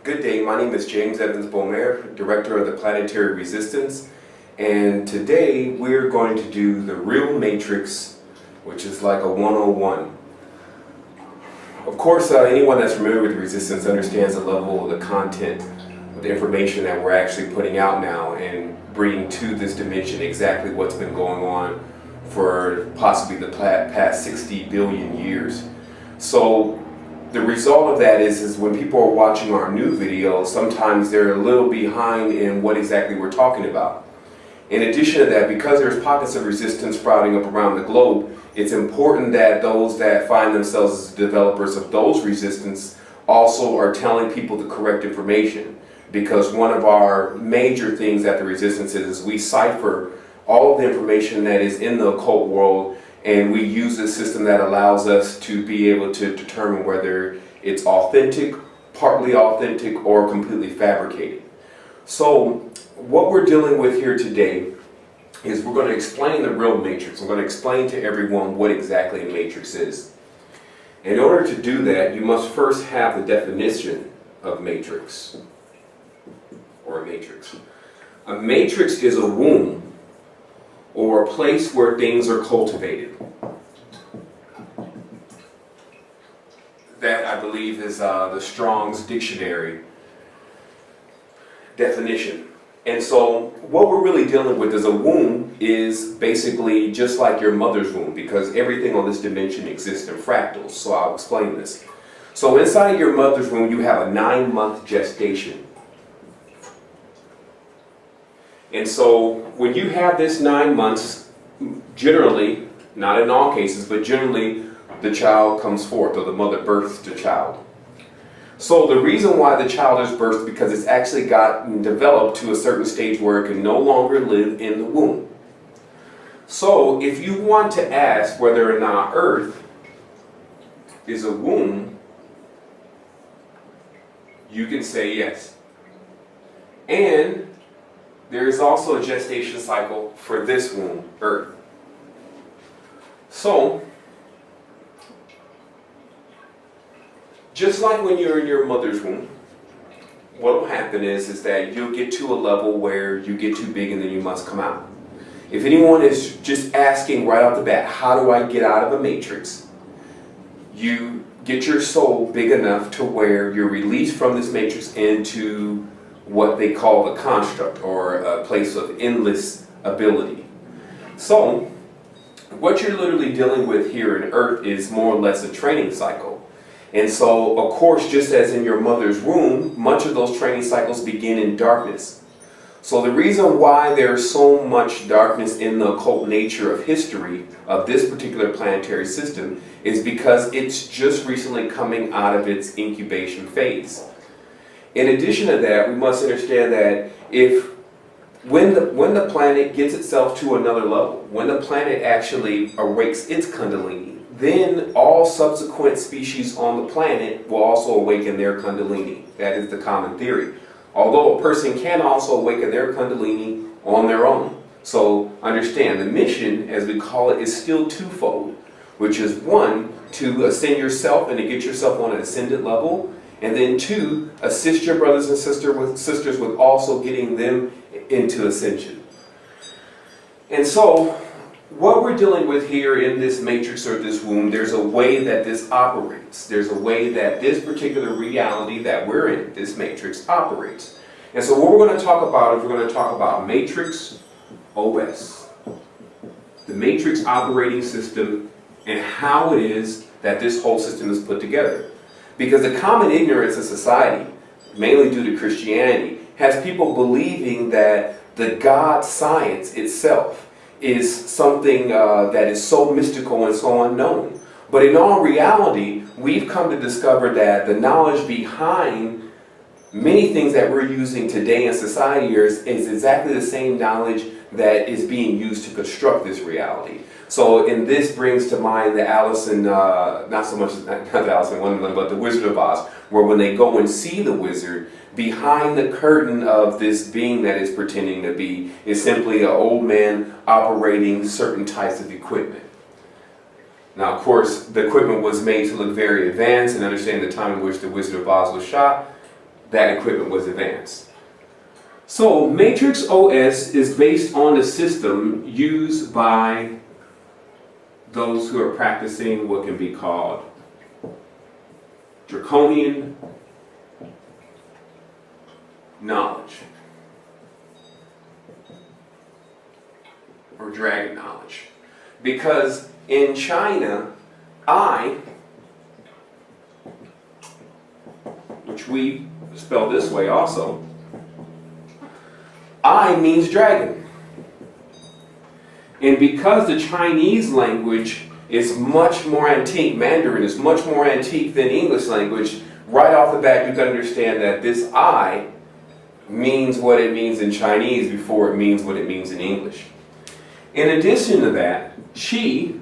Good day, my name is James Evans Bomar, Director of the Planetary Resistance, and today we're going to do the real matrix, which is like a 101. Of course, anyone that's familiar with resistance understands the level of the content of the information that we're actually putting out now and bringing to this dimension exactly what's been going on for possibly the past 60 billion years. So the result of that is when people are watching our new videos, sometimes they're a little behind in what exactly we're talking about. In addition to that, because there's pockets of resistance sprouting up around the globe, it's important that those that find themselves as developers of those resistance also are telling people the correct information. Because one of our major things at the resistance is we cipher all of the information that is in the occult world, and we use a system that allows us to be able to determine whether it's authentic, partly authentic, or completely fabricated. So what we're dealing with here today is we're going to explain the real matrix. I'm going to explain to everyone what exactly a matrix is. In order to do that, you must first have the definition of matrix, or a matrix. A matrix is a womb, or a place where things are cultivated. That, I believe, is the Strong's Dictionary definition. And so what we're really dealing with is a womb is basically just like your mother's womb, because everything on this dimension exists in fractals. So I'll explain this. So inside your mother's womb, you have a 9-month gestation. And so when you have this 9 months, generally, not in all cases, but generally the child comes forth, or the mother births the child. So the reason why the child is birthed is because it's actually gotten developed to a certain stage where it can no longer live in the womb. So if you want to ask whether or not Earth is a womb, you can say yes. And there is also a gestation cycle for this womb, Earth. So, just like when you're in your mother's womb, what will happen is that you'll get to a level where you get too big and then you must come out. If anyone is just asking right off the bat, how do I get out of a matrix? You get your soul big enough to where you're released from this matrix into what they call the construct, or a place of endless ability. So what you're literally dealing with here in Earth is more or less a training cycle. And so, of course, just as in your mother's womb, much of those training cycles begin in darkness. So the reason why there's so much darkness in the occult nature of history of this particular planetary system is because it's just recently coming out of its incubation phase. In addition to that, we must understand that when the planet gets itself to another level, when the planet actually awakes its Kundalini, then all subsequent species on the planet will also awaken their Kundalini. That is the common theory. Although a person can also awaken their Kundalini on their own. So understand, the mission, as we call it, is still twofold, which is one, to ascend yourself and to get yourself on an ascended level, and then two, assist your brothers and sisters with also getting them into ascension. And so what we're dealing with here in this matrix, or this womb, there's a way that this operates. There's a way that this particular reality that we're in, this matrix, operates. And so what we're going to talk about is we're going to talk about Matrix OS, the matrix operating system, and how it is that this whole system is put together. Because the common ignorance of society, mainly due to Christianity, has people believing that the God science itself is something that is so mystical and so unknown. But in all reality, we've come to discover that the knowledge behind many things that we're using today in society is exactly the same knowledge that is being used to construct this reality. So, and this brings to mind the Alice in, not so much, not the Alice in Wonderland, but the Wizard of Oz, where when they go and see the wizard, behind the curtain of this being that is pretending to be is simply an old man operating certain types of equipment. Now, of course, the equipment was made to look very advanced, and understand the time in which the Wizard of Oz was shot. that equipment was advanced. So Matrix OS is based on a system used by those who are practicing what can be called Draconian knowledge, or dragon knowledge. Because in China, which we spell this way also, I means dragon. And because the Chinese language is much more antique, Mandarin is much more antique than English language, right off the bat you can understand that this I means what it means in Chinese before it means what it means in English. In addition to that, Qi,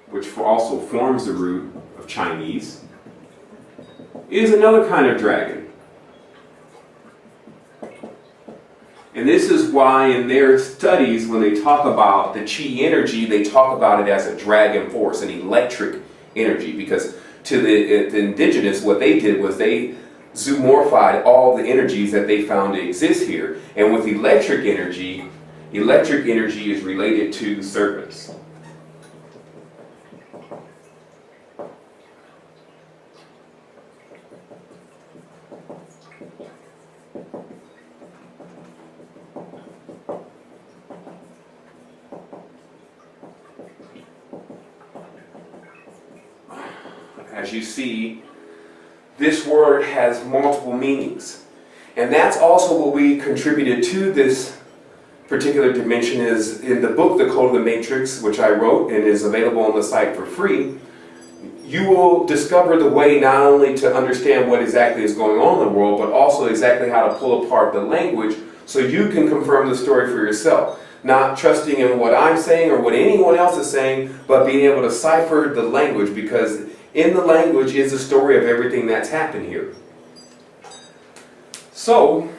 which also forms the root of Chinese, is another kind of dragon. And this is why in their studies, when they talk about the Qi energy, they talk about it as a dragon force, an electric energy. Because to the indigenous, what they did was they zoomorphied all the energies that they found to exist here. And with electric energy is related to serpents. As you see, this word has multiple meanings. And that's also what we contributed to this particular dimension is in the book, The Code of the Matrix, which I wrote and is available on the site for free. You will discover the way not only to understand what exactly is going on in the world, but also exactly how to pull apart the language so you can confirm the story for yourself. Not trusting in what I'm saying or what anyone else is saying, but being able to cipher the language, because in the language is the story of everything that's happened here. So,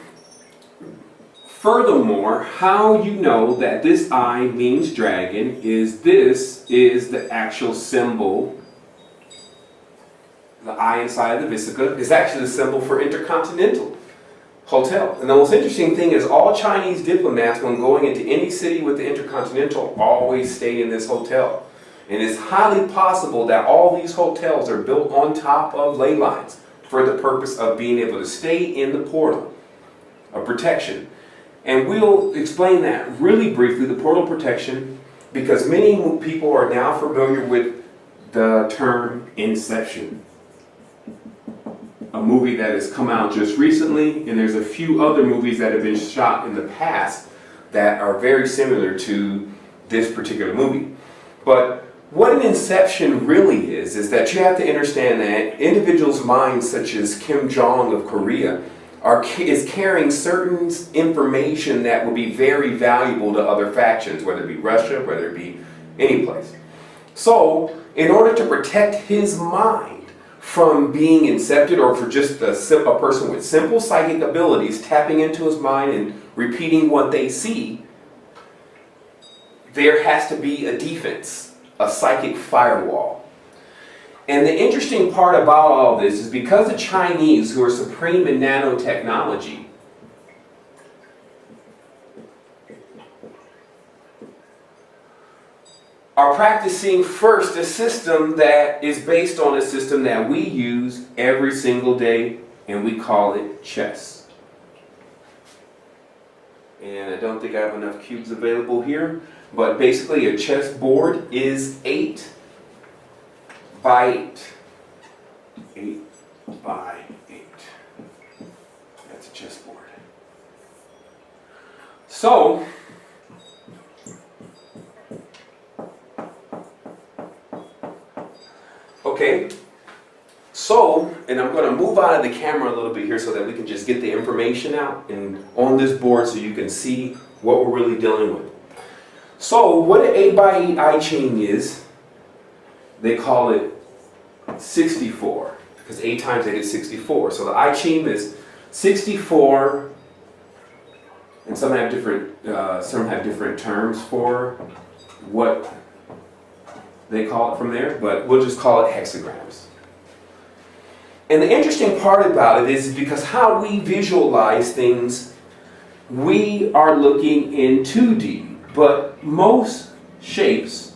furthermore, how you know that this I means dragon is this is the actual symbol. The I inside of the Vesica is actually the symbol for Intercontinental Hotel. And the most interesting thing is all Chinese diplomats, when going into any city with the Intercontinental, always stay in this hotel. And it's highly possible that all these hotels are built on top of ley lines for the purpose of being able to stay in the portal of protection. And we'll explain that really briefly, the portal protection, because many people are now familiar with the term Inception. A movie that has come out just recently, and there's a few other movies that have been shot in the past that are very similar to this particular movie. But what an inception really is that you have to understand that individuals' minds, such as Kim Jong of Korea, is carrying certain information that will be very valuable to other factions, whether it be Russia, whether it be any place. So, in order to protect his mind from being incepted, or for just a person with simple psychic abilities tapping into his mind and repeating what they see, there has to be a defense, a psychic firewall. And the interesting part about all this is because the Chinese, who are supreme in nanotechnology, are practicing first a system that is based on a system that we use every single day, and we call it chess. And I don't think I have enough cubes available here, but basically a chess board is 8 by 8. 8 by 8. That's a chessboard. So, okay, so, and I'm going to move out of the camera a little bit here so that we can just get the information out and on this board so you can see what we're really dealing with. So, what an 8 by 8 I Ching is, they call it 64, because 8 times 8 is 64. So the I Ching is 64, and some have different terms for what they call it from there, but we'll just call it hexagrams. And the interesting part about it is because how we visualize things, we are looking in 2D, but most shapes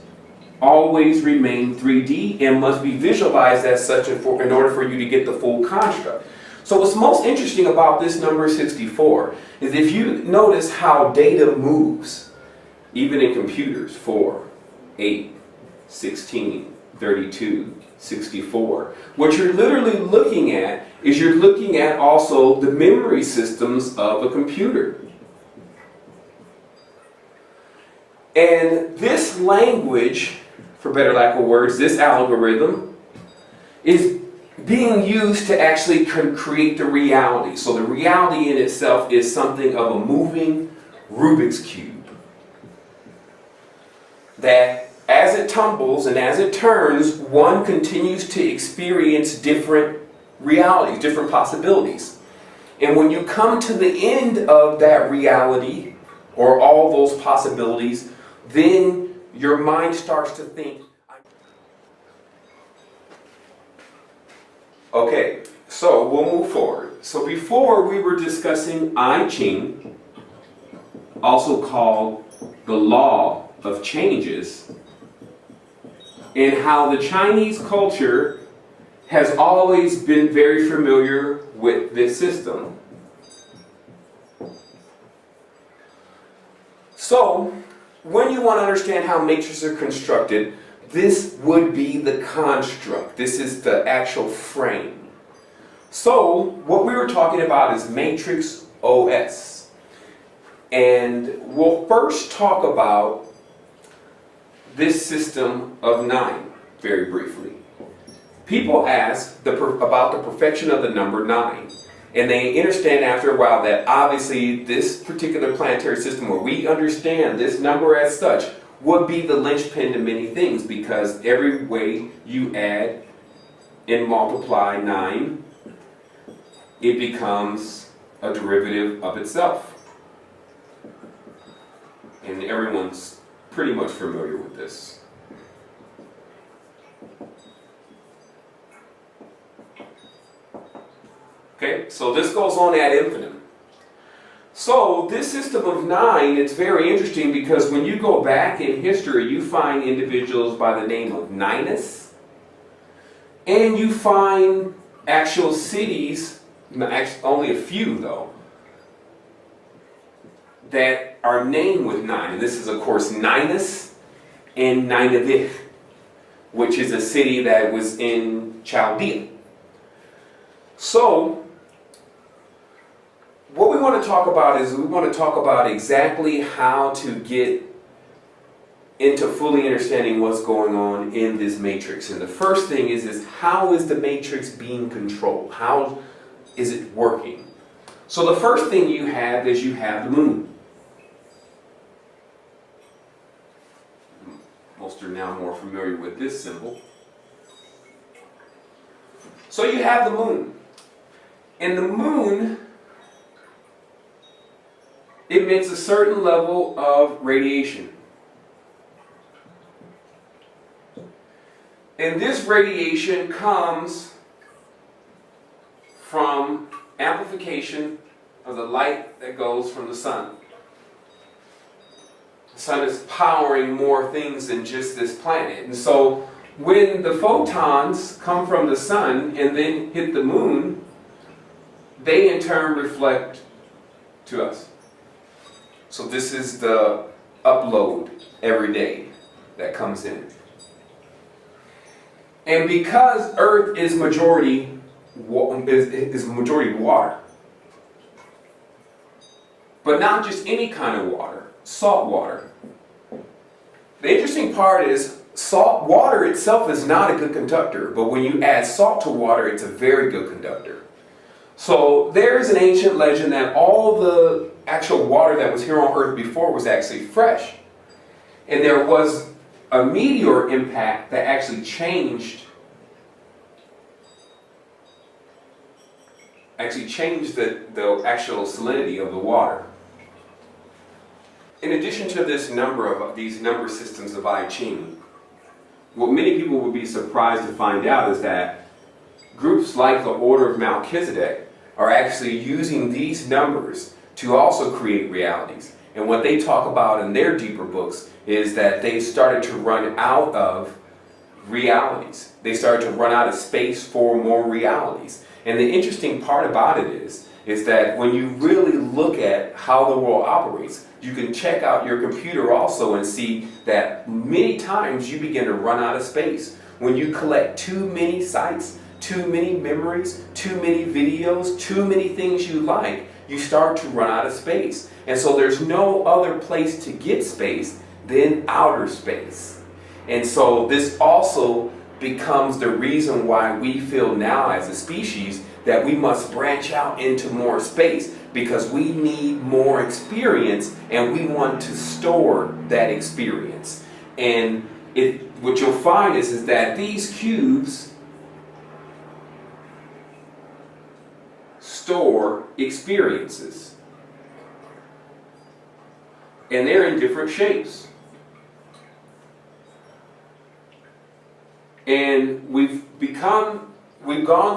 always remain 3D and must be visualized as such in order for you to get the full construct. So what's most interesting about this number 64 is if you notice how data moves, even in computers, 4, 8, 16, 32, 64. What you're literally looking at is you're looking at also the memory systems of a computer. And this language, for better lack of words, this algorithm is being used to actually create the reality. So the reality in itself is something of a moving Rubik's Cube that as it tumbles and as it turns, one continues to experience different realities, different possibilities. And when you come to the end of that reality, or all those possibilities, then your mind starts to think. Okay, so we'll move forward. So before we were discussing I Ching, also called the law of changes, and how the Chinese culture has always been very familiar with this system. So, when you want to understand how matrices are constructed, this would be the construct. This is the actual frame. So, what we were talking about is matrix OS. And we'll first talk about this system of 9, very briefly. People ask about the perfection of the number 9. And they understand after a while that obviously this particular planetary system, where we understand this number as such, would be the linchpin to many things, because every way you add and multiply 9, it becomes a derivative of itself. And everyone's pretty much familiar with this. Okay, so this goes on ad infinitum. So this system of 9, it's very interesting because when you go back in history, you find individuals by the name of Ninus, and you find actual cities, only a few though, that are named with 9. And this is of course Ninus and Nineveh, which is a city that was in Chaldea. So what we want to talk about is we want to talk about exactly how to get into fully understanding what's going on in this matrix. And the first thing is how is the matrix being controlled? How is it working? So the first thing you have is you have the moon. Most are now more familiar with this symbol. So you have the moon. And the moon emits a certain level of radiation. And this radiation comes from amplification of the light that goes from the sun. The sun is powering more things than just this planet. And so when the photons come from the sun and then hit the moon, they in turn reflect to us. So this is the upload every day that comes in. And because Earth is majority water, but not just any kind of water, salt water. The interesting part is salt water itself is not a good conductor, but when you add salt to water, it's a very good conductor. So there is an ancient legend that all the actual water that was here on Earth before was actually fresh. And there was a meteor impact that actually changed the actual salinity of the water. In addition to these number systems of I Ching, what many people would be surprised to find out is that groups like the Order of Melchizedek are actually using these numbers to also create realities. And what they talk about in their deeper books is that they started to run out of realities. They started to run out of space for more realities. And the interesting part about it is that when you really look at how the world operates, you can check out your computer also and see that many times you begin to run out of space. When you collect too many sites, too many memories, too many videos, too many things you like, you start to run out of space. And so there's no other place to get space than outer space. And so this also becomes the reason why we feel now as a species that we must branch out into more space, because we need more experience and we want to store that experience. And what you'll find is that these cubes store experiences. And they're in different shapes. And we've gone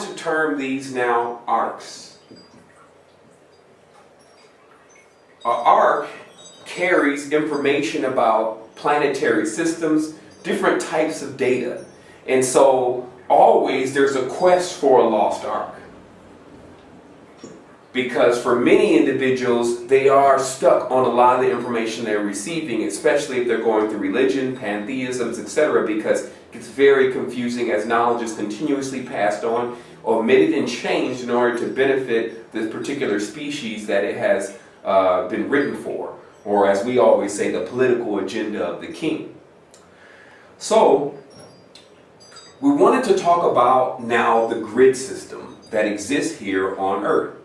to term these now arcs. An arc carries information about planetary systems, different types of data. And so always there's a quest for a lost ark. Because for many individuals, they are stuck on a lot of the information they're receiving, especially if they're going through religion, pantheisms, etc., because it's very confusing as knowledge is continuously passed on, omitted and changed in order to benefit this particular species that it has been written for, or as we always say, the political agenda of the king. So, we wanted to talk about now the grid system that exists here on Earth.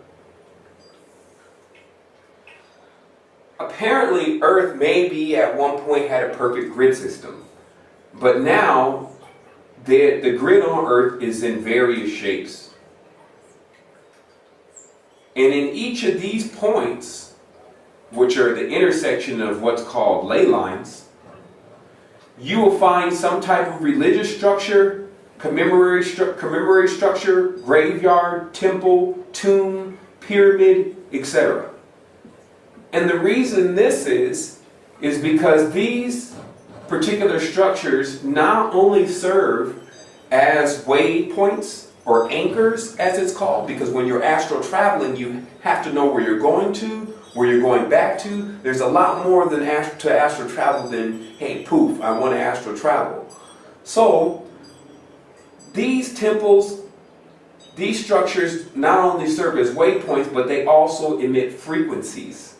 Apparently, Earth maybe at one point had a perfect grid system, but now the grid on Earth is in various shapes. And in each of these points, which are the intersection of what's called ley lines, you will find some type of religious structure, commemoratory structure, graveyard, temple, tomb, pyramid, etc. And the reason this is because these particular structures not only serve as waypoints or anchors, as it's called, because when you're astral traveling, you have to know where you're going to, where you're going back to. There's a lot more than to astral travel than, hey, poof, I want to astral travel. So, these temples, these structures not only serve as waypoints, but they also emit frequencies.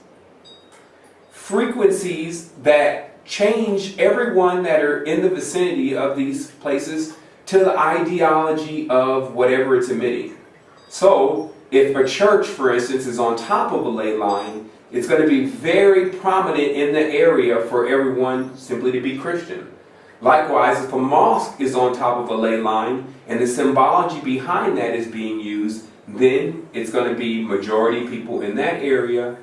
Frequencies that change everyone that are in the vicinity of these places to the ideology of whatever it's emitting. So, if a church, for instance, is on top of a ley line, it's going to be very prominent in the area for everyone simply to be Christian. Likewise, if a mosque is on top of a ley line and the symbology behind that is being used, then it's going to be majority people in that area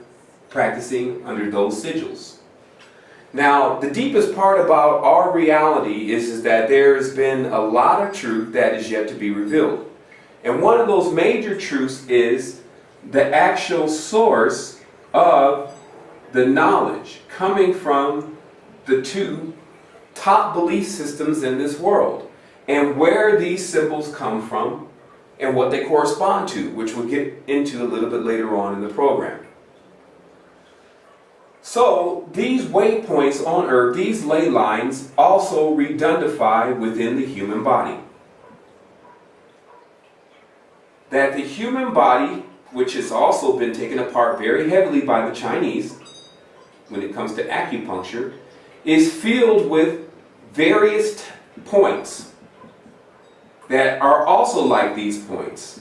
practicing under those sigils. Now, the deepest part about our reality is that there's been a lot of truth that is yet to be revealed. And one of those major truths is the actual source of the knowledge coming from the two top belief systems in this world, and where these symbols come from and what they correspond to, which we'll get into a little bit later on in the program. So, these waypoints on Earth, these ley lines, also redundify within the human body. That the human body, which has also been taken apart very heavily by the Chinese when it comes to acupuncture, is filled with various points that are also like these points.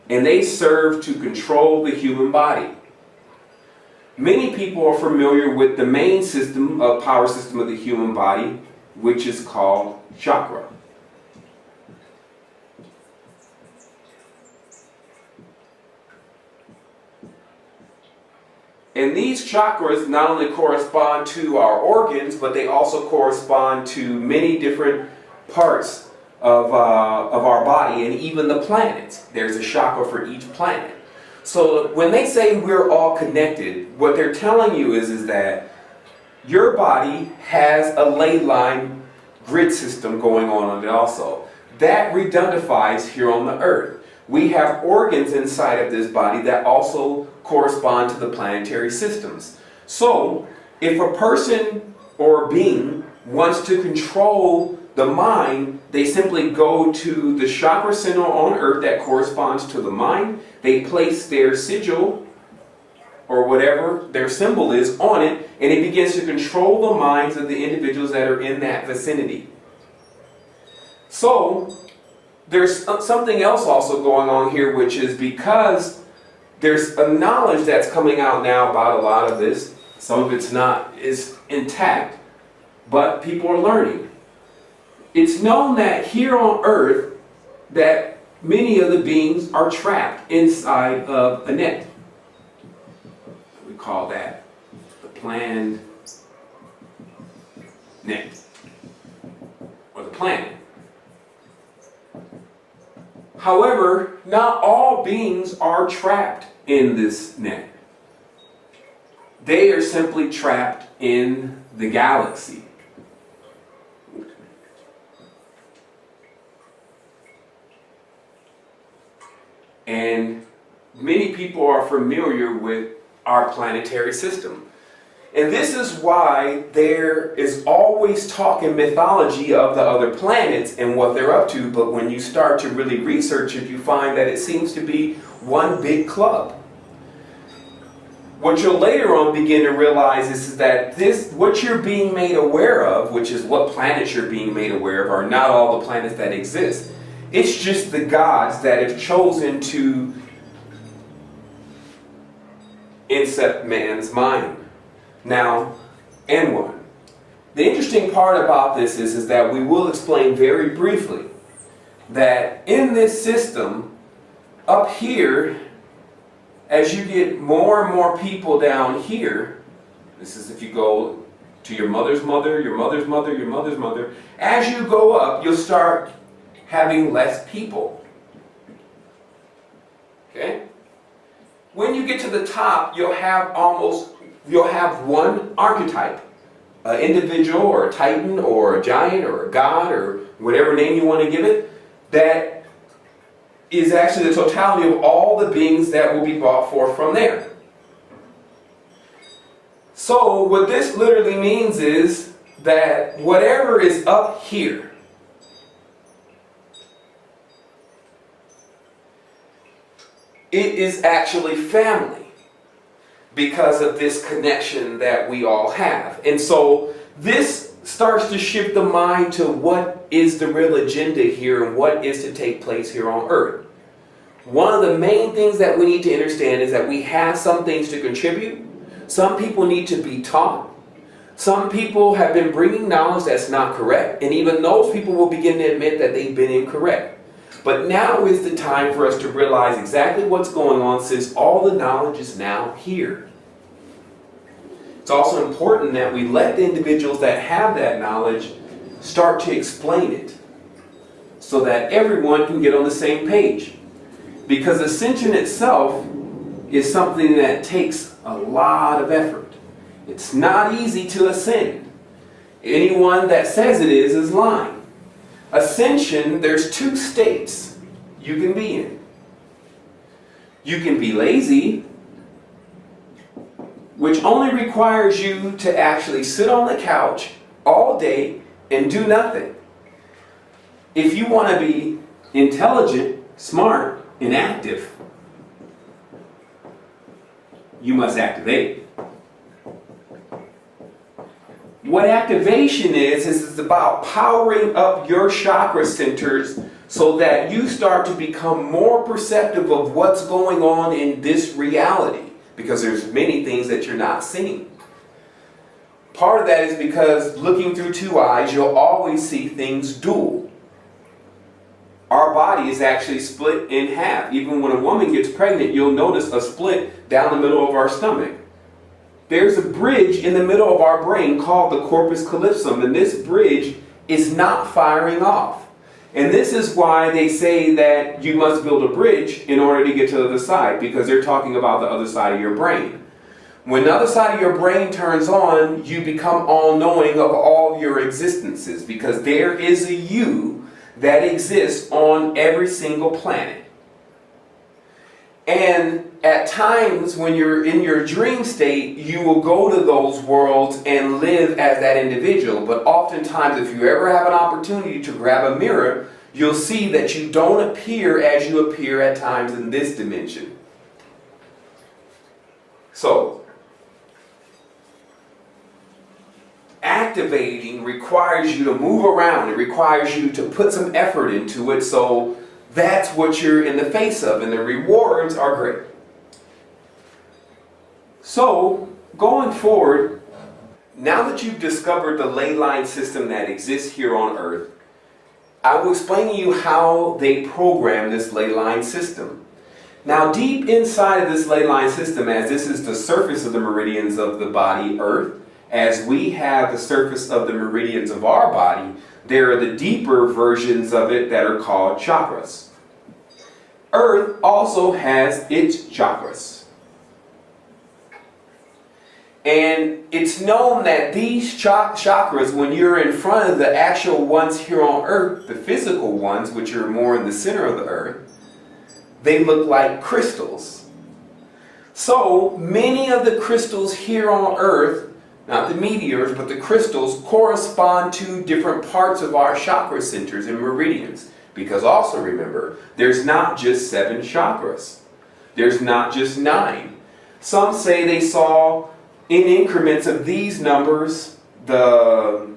And they serve to control the human body. Many people are familiar with the main power system of the human body, which is called chakra. And these chakras not only correspond to our organs, but they also correspond to many different parts of our body, and even the planets. There's a chakra for each planet. So when they say we're all connected, what they're telling you is that your body has a ley line grid system going on it also. That redundifies here on the earth. We have organs inside of this body that also correspond to the planetary systems. So if a person or being wants to control the mind, they simply go to the chakra center on earth that corresponds to the mind. They place their sigil or whatever their symbol is on it, and it begins to control the minds of the individuals that are in that vicinity. So there's something else also going on here, which is because there's a knowledge that's coming out now about a lot of this. Some of it's not is intact, but people are learning. It's known that here on earth that many of the beings are trapped inside of a net. We call that the planned net, or the planet. However, not all beings are trapped in this net. They are simply trapped in the galaxy. And many people are familiar with our planetary system. And this is why there is always talk in mythology of the other planets and what they're up to, but when you start to really research it, you find that it seems to be one big club. What you'll later on begin to realize is that what you're being made aware of, which is what planets you're being made aware of, are not all the planets that exist. It's just the gods that have chosen to incept man's mind. Now, N1. The interesting part about this is that we will explain very briefly that in this system, up here, as you get more and more people down here, this is if you go to your mother's mother, your mother's mother, your mother's mother, as you go up, you'll start having less people. Okay? When you get to the top, you'll have one archetype, an individual or a titan or a giant or a god or whatever name you want to give it, that is actually the totality of all the beings that will be brought forth from there. So what this literally means is that whatever is up here, it is actually family because of this connection that we all have. And so this starts to shift the mind to what is the real agenda here and what is to take place here on earth. One of the main things that we need to understand is that we have some things to contribute. Some people need to be taught. Some people have been bringing knowledge that's not correct, and even those people will begin to admit that they've been incorrect. But now is the time for us to realize exactly what's going on, since all the knowledge is now here. It's also important that we let the individuals that have that knowledge start to explain it so that everyone can get on the same page. Because Ascension itself is something that takes a lot of effort. It's not easy to ascend. Anyone that says it is lying. Ascension, there's two states you can be in. You can be lazy, which only requires you to actually sit on the couch all day and do nothing. If you want to be intelligent, smart, and active, you must activate. What activation is about powering up your chakra centers so that you start to become more perceptive of what's going on in this reality, because there's many things that you're not seeing. Part of that is because looking through two eyes, you'll always see things dual. Our body is actually split in half. Even when a woman gets pregnant, you'll notice a split down the middle of our stomach. There's a bridge in the middle of our brain called the corpus callosum, and this bridge is not firing off. And this is why they say that you must build a bridge in order to get to the other side, because they're talking about the other side of your brain. When the other side of your brain turns on, you become all-knowing of all your existences, because there is a you that exists on every single planet. And at times when you're in your dream state, you will go to those worlds and live as that individual. But oftentimes, if you ever have an opportunity to grab a mirror, you'll see that you don't appear as you appear at times in this dimension. So, activating requires you to move around. It requires you to put some effort into it. So that's what you're in the face of, and the rewards are great. So, going forward, now that you've discovered the ley line system that exists here on Earth, I will explain to you how they program this ley line system. Now, deep inside of this ley line system, as this is the surface of the meridians of the body Earth, as we have the surface of the meridians of our body, there are the deeper versions of it that are called chakras. Earth also has its chakras. And it's known that these chakras, when you're in front of the actual ones here on Earth, the physical ones, which are more in the center of the Earth, they look like crystals. So many of the crystals here on Earth, not the meteors, but the crystals, correspond to different parts of our chakra centers and meridians. Because also remember, there's not just 7 chakras. There's not just 9. Some say they saw in increments of these numbers, the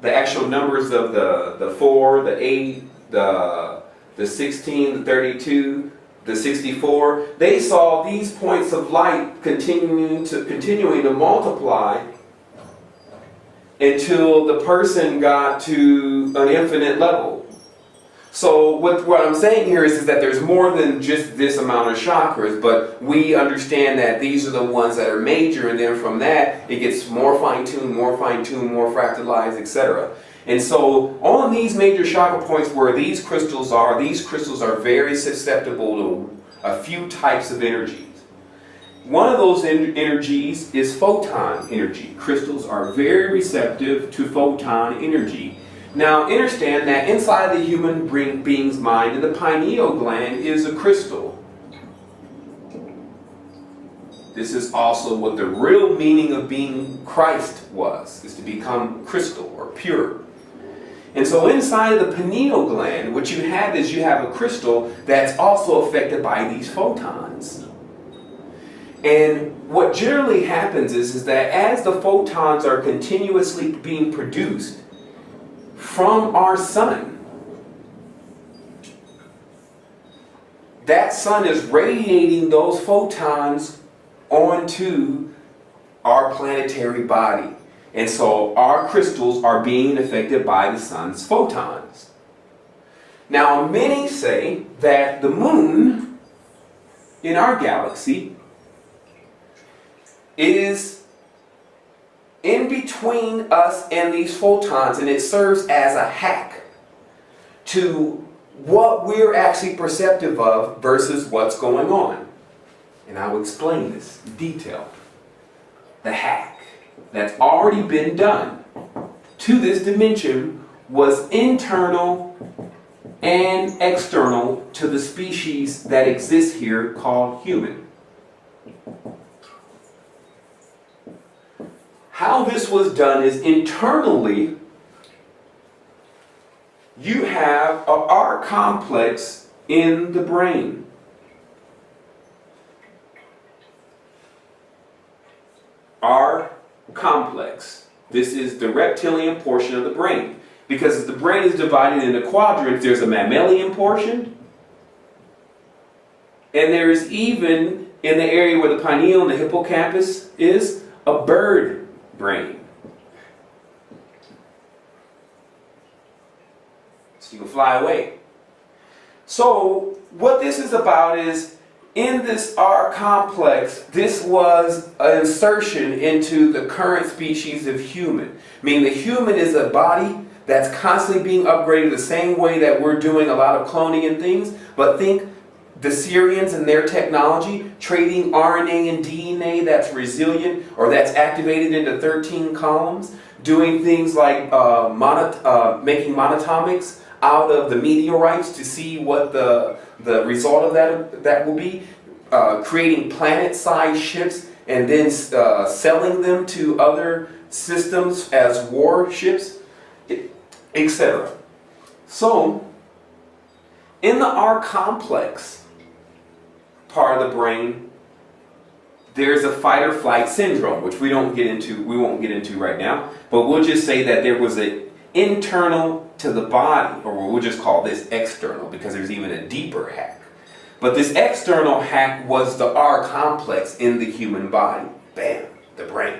actual numbers of the 4, the 8, the 16, the 32, the 64. They saw these points of light continuing to multiply until the person got to an infinite level. So what I'm saying here is that there's more than just this amount of chakras, but we understand that these are the ones that are major, and then from that it gets more fine-tuned, more fractalized, etc. And so on these major chakra points where these crystals are very susceptible to a few types of energies. One of those energies is photon energy. Crystals are very receptive to photon energy. Now understand that inside the human being's mind, in the pineal gland, is a crystal. This is also what the real meaning of being Christ was, is to become crystal or pure. And so inside of the pineal gland, what you have is you have a crystal that's also affected by these photons. And what generally happens is that as the photons are continuously being produced from our sun, that sun is radiating those photons onto our planetary body. And so our crystals are being affected by the sun's photons. Now many say that the moon in our galaxy is in between us and these photons, and it serves as a hack to what we're actually perceptive of versus what's going on. And I will explain this in detail. The hack that's already been done to this dimension was internal and external to the species that exists here called human. How this was done is internally, you have an R complex in the brain. R complex. This is the reptilian portion of the brain. Because the brain is divided into quadrants, there's a mammalian portion, and there's even, in the area where the pineal and the hippocampus is, a bird brain. So you can fly away. So what this is about is, in this R complex, this was an insertion into the current species of human. Meaning the human is a body that's constantly being upgraded the same way that we're doing a lot of cloning and things. But think the Syrians and their technology, trading RNA and DNA that's resilient or that's activated into 13 columns, doing things like making monatomics out of the meteorites to see what the result of that will be, creating planet-sized ships and then selling them to other systems as warships, etc. So, in the R complex part of the brain, there's a fight or flight syndrome, which we won't get into right now, but we'll just say that there was an internal to the body, or we'll just call this external, because there's even a deeper hack. But this external hack was the R complex in the human body. Bam, the brain.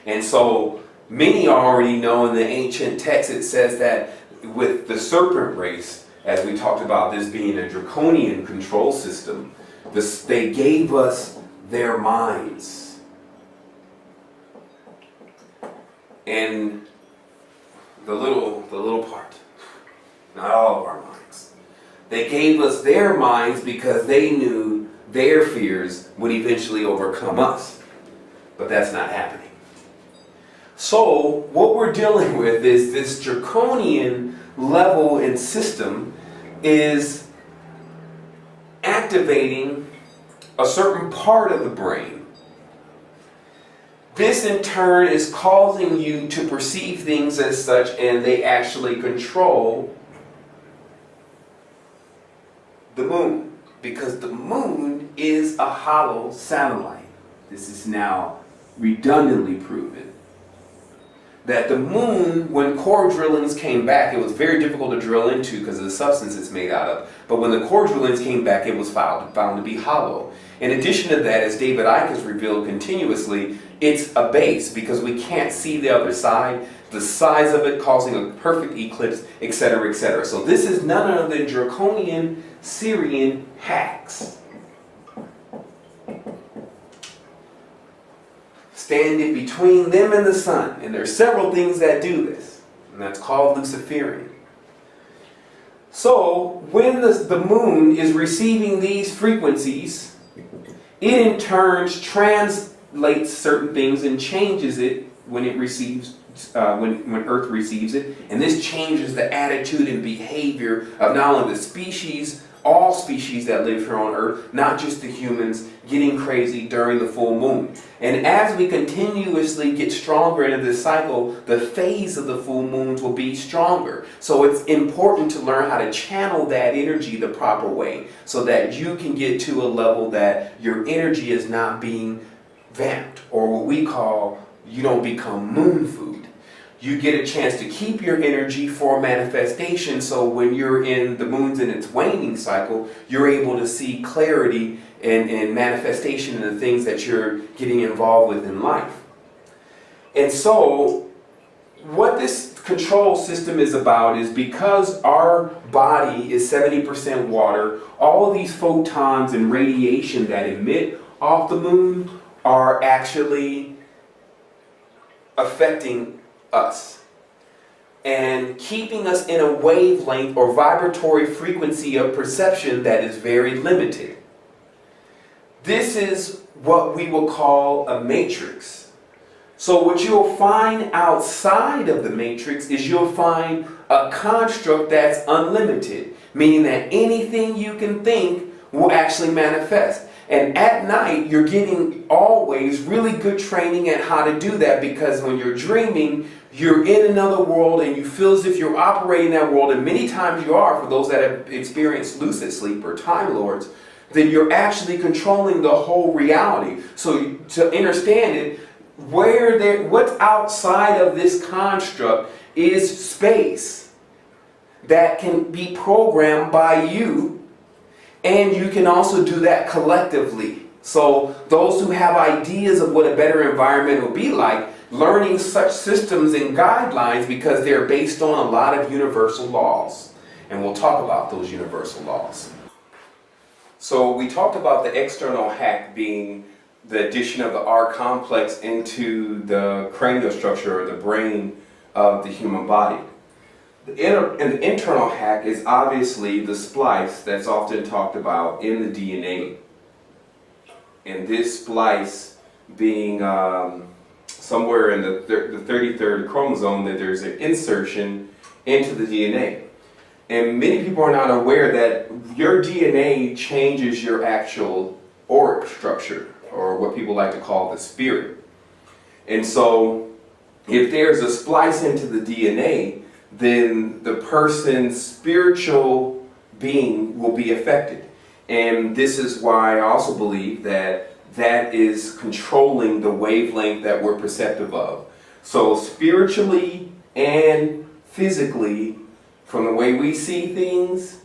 And so many already know in the ancient texts it says that with the serpent race, as we talked about this being a draconian control system, they gave us their minds. And the little part, not all of our minds. They gave us their minds because they knew their fears would eventually overcome us. But that's not happening. So what we're dealing with is this draconian level and system is activating a certain part of the brain. This in turn is causing you to perceive things as such, and they actually control the moon, because the moon is a hollow satellite. This is now redundantly proven. That the moon, when core drillings came back, it was very difficult to drill into because of the substance it's made out of. But when the core drillings came back, it was found to be hollow. In addition to that, as David Icke has revealed continuously, it's a base because we can't see the other side, the size of it causing a perfect eclipse, etc., etc. So this is none other than draconian Syrian hacks. Standing between them and the sun. And there are several things that do this. And that's called Luciferian. So, when the moon is receiving these frequencies, it in turn translates certain things and changes it when it receives, when Earth receives it. And this changes the attitude and behavior of not only the species, all species that live here on Earth, not just the humans, getting crazy during the full moon. And as we continuously get stronger into this cycle, the phase of the full moons will be stronger. So it's important to learn how to channel that energy the proper way so that you can get to a level that your energy is not being vamped, or what we call, you don't become moon food. You get a chance to keep your energy for manifestation, so when you're in the moon's in its waning cycle, you're able to see clarity and manifestation in the things that you're getting involved with in life. And so, what this control system is about is because our body is 70% water, all of these photons and radiation that emit off the moon are actually affecting us and keeping us in a wavelength or vibratory frequency of perception that is very limited. This is what we will call a matrix. So what you'll find outside of the matrix is you'll find a construct that's unlimited, meaning that anything you can think will actually manifest. And at night, you're getting always really good training at how to do that, because when you're dreaming, you're in another world and you feel as if you're operating that world, and many times you are, for those that have experienced lucid sleep or Time Lords, then you're actually controlling the whole reality. So to understand it, what's outside of this construct is space that can be programmed by you. And you can also do that collectively. So those who have ideas of what a better environment will be like, learning such systems and guidelines, because they're based on a lot of universal laws. And we'll talk about those universal laws. So we talked about the external hack being the addition of the R complex into the cranial structure or the brain of the human body. And the internal hack is obviously the splice that's often talked about in the DNA. And this splice being somewhere in the 33rd chromosome, that there's an insertion into the DNA. And many people are not aware that your DNA changes your actual auric structure, or what people like to call the spirit. And so if there's a splice into the DNA, then the person's spiritual being will be affected. And this is why I also believe that that is controlling the wavelength that we're perceptive of. So spiritually and physically, from the way we see things,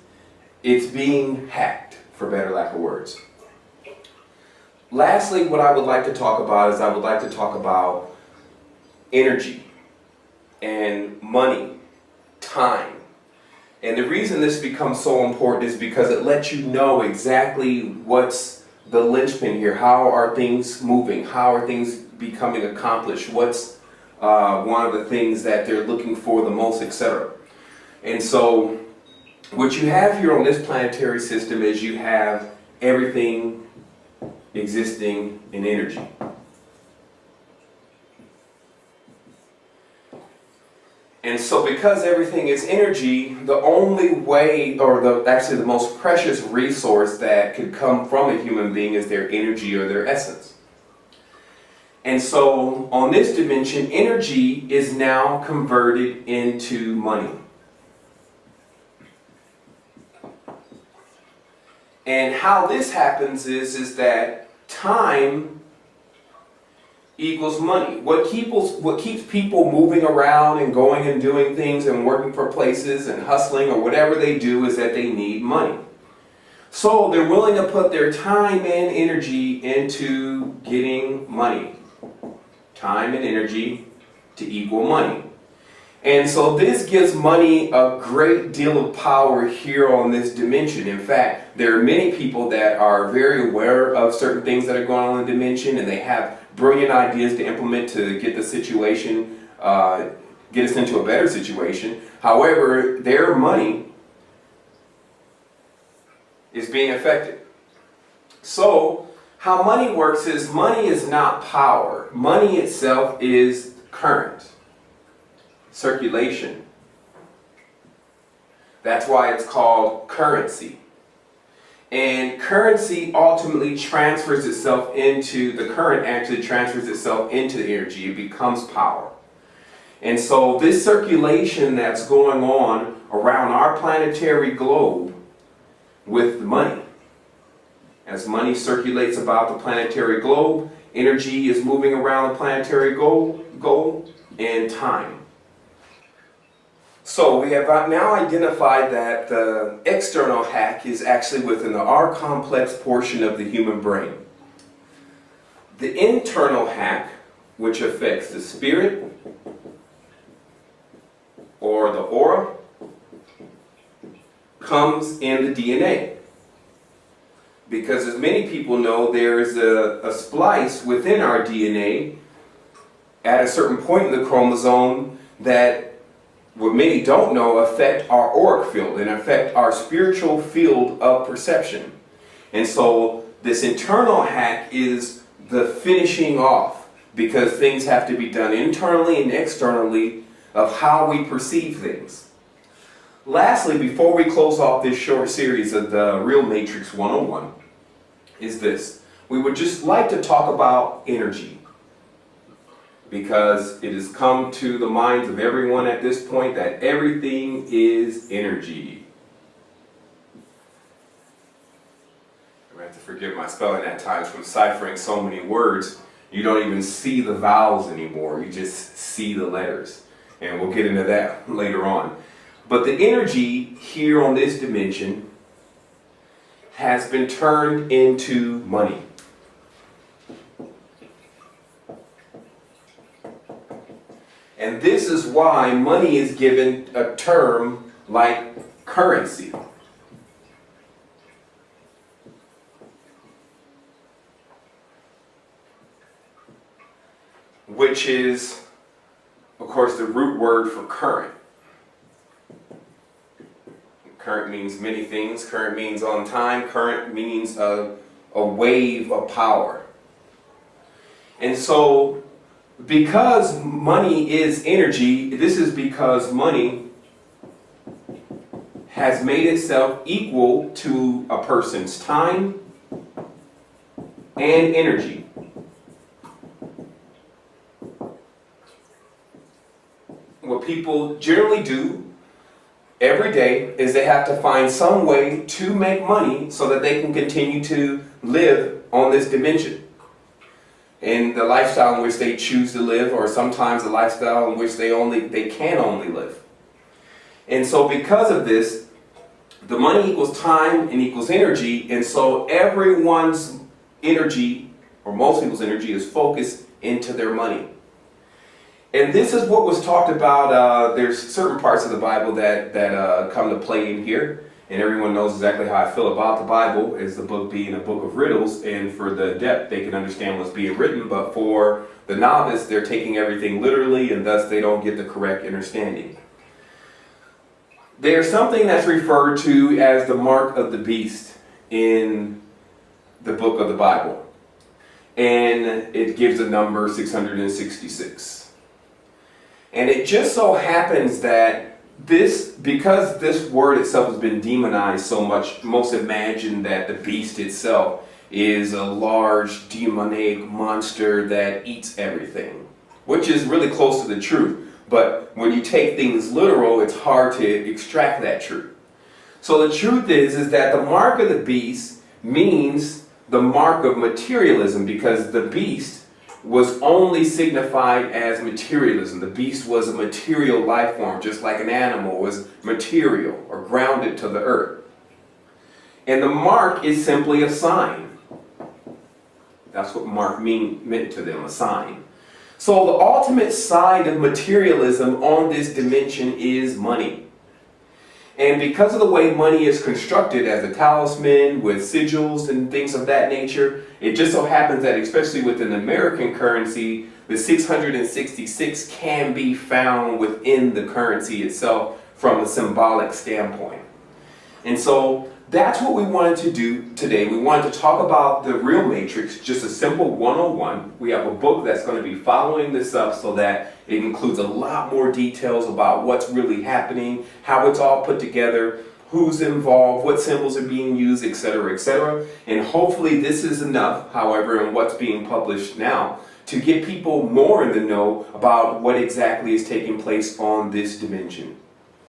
it's being hacked, for better lack of words. Lastly, what I would like to talk about is I would like to talk about energy and money, time. And the reason this becomes so important is because it lets you know exactly what's the linchpin here. How are things moving? How are things becoming accomplished? What's one of the things that they're looking for the most, etc. And so what you have here on this planetary system is you have everything existing in energy. And so because everything is energy, the only way, or actually the most precious resource that could come from a human being is their energy or their essence. And so on this dimension, energy is now converted into money. And how this happens is that time equals money. What keeps people moving around and going and doing things and working for places and hustling or whatever they do is that they need money. So they're willing to put their time and energy into getting money. Time and energy to equal money. And so this gives money a great deal of power here on this dimension. In fact, there are many people that are very aware of certain things that are going on in the dimension, and they have brilliant ideas to implement to get the situation, get us into a better situation. However, their money is being affected. So, how money works is money is not power. Money itself is current. Circulation. That's why it's called currency. And currency ultimately transfers itself into, the current actually transfers itself into the energy. It becomes power. And so this circulation that's going on around our planetary globe with money, as money circulates about the planetary globe, energy is moving around the planetary globe, and time. So we have now identified that the external hack is actually within the R-complex portion of the human brain. The internal hack, which affects the spirit or the aura, comes in the DNA. Because as many people know, there's a splice within our DNA at a certain point in the chromosome that, what many don't know, affect our auric field and affect our spiritual field of perception. And so this internal hack is the finishing off, because things have to be done internally and externally of how we perceive things. Lastly, before we close off this short series of the Real Matrix 101, is this. We would just like to talk about energy, because it has come to the minds of everyone at this point that everything is energy. I have to forgive my spelling at times from ciphering so many words. You don't even see the vowels anymore. You just see the letters. And we'll get into that later on. But the energy here on this dimension has been turned into money. And this is why money is given a term like currency. Which is, of course, the root word for current. Current means many things. Current means on time. Current means a wave of power. And so, because money is energy, this is because money has made itself equal to a person's time and energy. What people generally do every day is they have to find some way to make money so that they can continue to live on this dimension. And the lifestyle in which they choose to live, or sometimes the lifestyle in which they can only live. And so because of this, the money equals time and equals energy, and so everyone's energy, or most people's energy, is focused into their money. And this is what was talked about. There's certain parts of the Bible that come to play in here. And everyone knows exactly how I feel about the Bible, as the book being a book of riddles. And for the adept, they can understand what's being written. But for the novice, they're taking everything literally, and thus they don't get the correct understanding. There's something that's referred to as the mark of the beast in the book of the Bible. And it gives a number 666. And it just so happens that because this word itself has been demonized so much, most imagine that the beast itself is a large demonic monster that eats everything, which is really close to the truth. But when you take things literal, it's hard to extract that truth. So the truth is that the mark of the beast means the mark of materialism, because the beast was only signified as materialism. The beast was a material life form, just like an animal was material or grounded to the earth. And the mark is simply a sign. That's what mark meant to them, a sign. So the ultimate sign of materialism on this dimension is money. And because of the way money is constructed as a talisman with sigils and things of that nature, it just so happens that, especially within American currency, the 666 can be found within the currency itself from a symbolic standpoint. And so that's what we wanted to do today. We wanted to talk about the real matrix, just a simple 101. We have a book that's going to be following this up so that it includes a lot more details about what's really happening, how it's all put together, who's involved, what symbols are being used, etc., etc. And hopefully this is enough, however, in what's being published now, to get people more in the know about what exactly is taking place on this dimension.